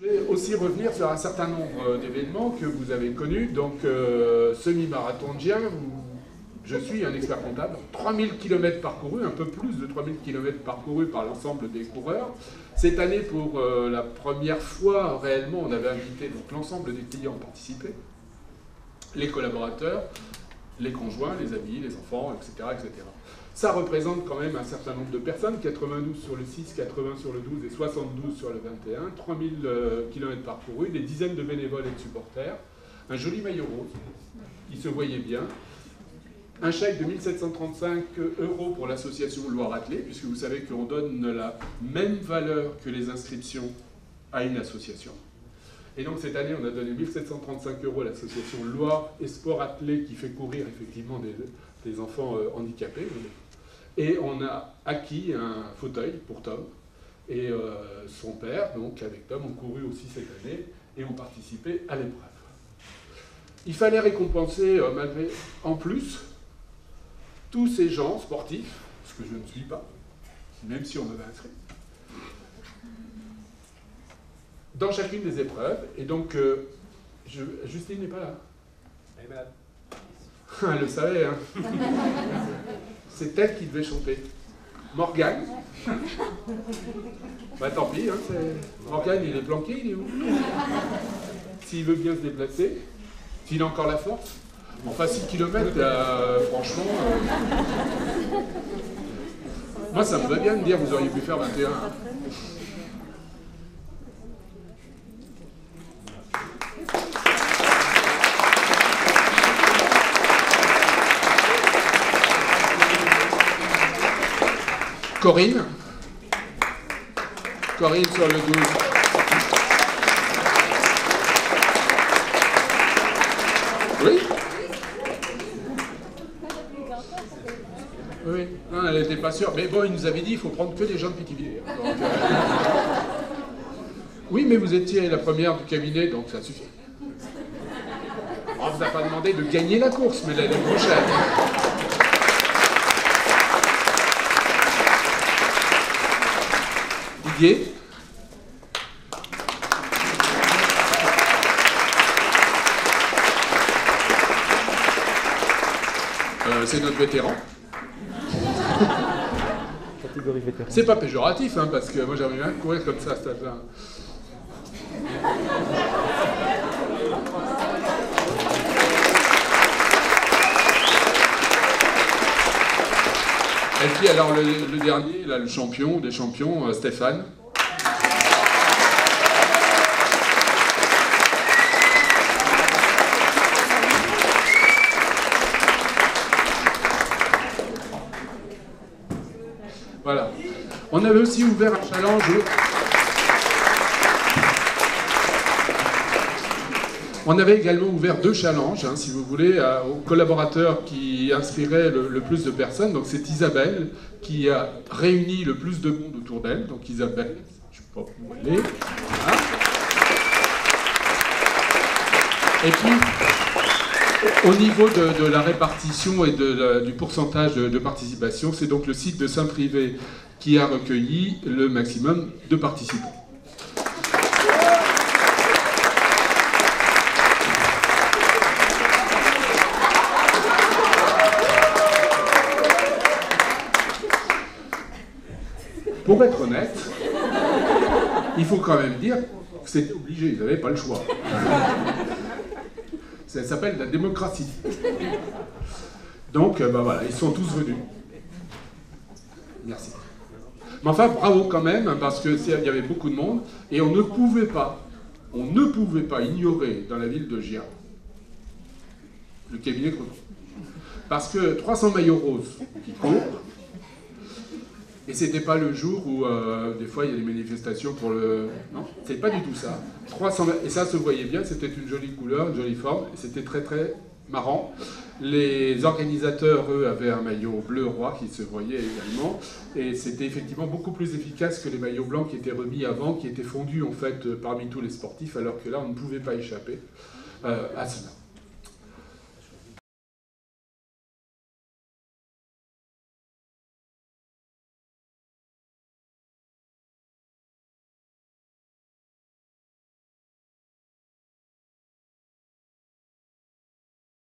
Je vais aussi revenir sur un certain nombre d'événements que vous avez connus. Donc, semi-marathon de Gien, je suis un expert comptable. 3000 km parcourus, un peu plus de 3000 km parcourus par l'ensemble des coureurs. Cette année, pour la première fois, réellement, on avait invité l'ensemble des clients à participer, les collaborateurs, les conjoints, les amis, les enfants, etc., etc. Ça représente quand même un certain nombre de personnes, 92 sur le 6, 80 sur le 12 et 72 sur le 21, 3000 km parcourus, des dizaines de bénévoles et de supporters, un joli maillot rose qui se voyait bien, un chèque de 1735 € pour l'association Loire-Attelée, puisque vous savez qu'on donne la même valeur que les inscriptions à une association. Et donc cette année, on a donné 1735 € à l'association Loire et Sport Attelé qui fait courir effectivement des enfants handicapés. Et on a acquis un fauteuil pour Tom. Et son père, donc avec Tom, ont couru aussi cette année et ont participé à l'épreuve. Il fallait récompenser, malgré, en plus, tous ces gens sportifs, ce que je ne suis pas, même si on m'avait inscrit, dans chacune des épreuves. Et donc, Justine n'est pas là. Elle est malade. Elle le savait, hein. C'est elle qui devait chanter. Morgane. Bah tant pis, hein, Morgane, il est planqué, il est où? S'il veut bien se déplacer, s'il a encore la force. Enfin, 6 km, franchement... Moi, ça me va bien de dire, vous auriez pu faire 21. Corinne. Corinne sur le 12. Oui. Oui, non, elle n'était pas sûre. Mais bon, il nous avait dit qu'il faut prendre que des gens de Pithiviers. Donc, oui, mais vous étiez la première du cabinet, donc ça suffit. On ne vous a pas demandé de gagner la course, mais l'année prochaine. Didier. C'est notre vétéran. Catégorie vétéran. C'est pas péjoratif, hein, parce que moi j'aimerais bien courir comme ça à cet âge-là. Et puis alors le dernier, là, le champion des champions, Stéphane. Voilà. On avait aussi ouvert un challenge. On avait également ouvert 2 challenges, hein, si vous voulez, aux collaborateurs qui inscriraient le plus de personnes. Donc c'est Isabelle qui a réuni le plus de monde autour d'elle. Donc Isabelle, je ne sais pas où elle est. Voilà. Et puis, au niveau de la répartition et du pourcentage de participation, c'est donc le site de Saint-Privé qui a recueilli le maximum de participants. Pour être honnête, il faut quand même dire que c'était obligé, ils n'avaient pas le choix. Ça s'appelle la démocratie. Donc, ben voilà, ils sont tous venus. Merci. Mais enfin, bravo quand même, parce qu'il y avait beaucoup de monde, et on ne pouvait pas ignorer dans la ville de Gien le cabinet Croton. Parce que 300 maillots roses qui courent, et c'était pas le jour où, des fois, il y a des manifestations pour le... Non, c'est pas du tout ça. 300... Et ça se voyait bien, c'était une jolie couleur, une jolie forme, et c'était très très marrant. Les organisateurs, eux, avaient un maillot bleu roi qui se voyait également, et c'était effectivement beaucoup plus efficace que les maillots blancs qui étaient remis avant, qui étaient fondus en fait parmi tous les sportifs, alors que là, on ne pouvait pas échapper à cela.